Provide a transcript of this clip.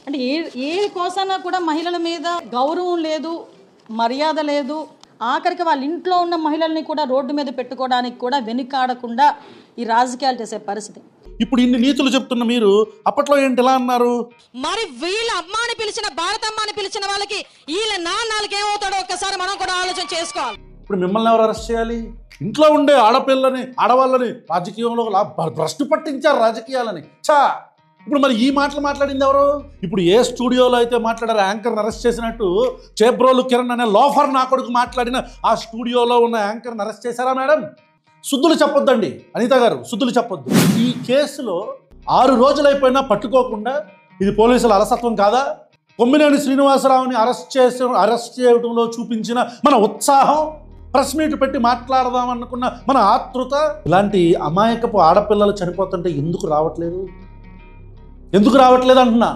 అంటే ఏ కోసాన కూడా మహిళల మీద గౌరవం లేదు, మర్యాద లేదు. ఆఖరికి వాళ్ళ ఇంట్లో ఉన్న మహిళల్ని కూడా రోడ్డు మీద పెట్టుకోవడానికి కూడా వెనుకాడకుండా ఈ రాజకీయాలు చేసే పరిస్థితి. ఇప్పుడు ఇన్ని నీతులు చెప్తున్న మీరు అప్పట్లో ఏంటి ఎలా అన్నారు? మరి వీళ్ళ అమ్మాని పిలిచిన భారతమ్మాని పిలిచిన వాళ్ళకి వీళ్ళ నాన్నలకి ఏమవుతాడో ఒక్కసారి మనం కూడా ఆలోచన చేసుకోవాలి. ఇప్పుడు మిమ్మల్ని ఎవరు అరెస్ట్ చేయాలి? ఇంట్లో ఉండే ఆడవాళ్ళని రాజకీయంలో భ్రష్టు పట్టించారు రాజకీయాలని. ఇప్పుడు మరి ఈ మాటలు మాట్లాడింది ఎవరు? ఇప్పుడు ఏ స్టూడియోలో అయితే మాట్లాడారు యాంకర్ని అరెస్ట్ చేసినట్టు చేబ్రోలు కిరణ్ అనే లోఫర్ నా కొడుకు మాట్లాడిన ఆ స్టూడియోలో ఉన్న యాంకర్ని అరెస్ట్ చేశారా మేడం? శుద్ధులు చెప్పొద్దండి అనిత గారు, శుద్ధులు చెప్పొద్దు. ఈ కేసులో 6 రోజులైపోయినా పట్టుకోకుండా ఇది పోలీసుల అలసత్వం కాదా? కొమ్మినేని శ్రీనివాసరావుని అరెస్ట్ చేయడంలో చూపించిన మన ఉత్సాహం, ప్రెస్ మీట్ పెట్టి మాట్లాడదామనుకున్న మన ఆతృత, ఇలాంటి అమాయకపు ఆడపిల్లలు చనిపోతుంటే ఎందుకు రావట్లేదు అంటున్నా.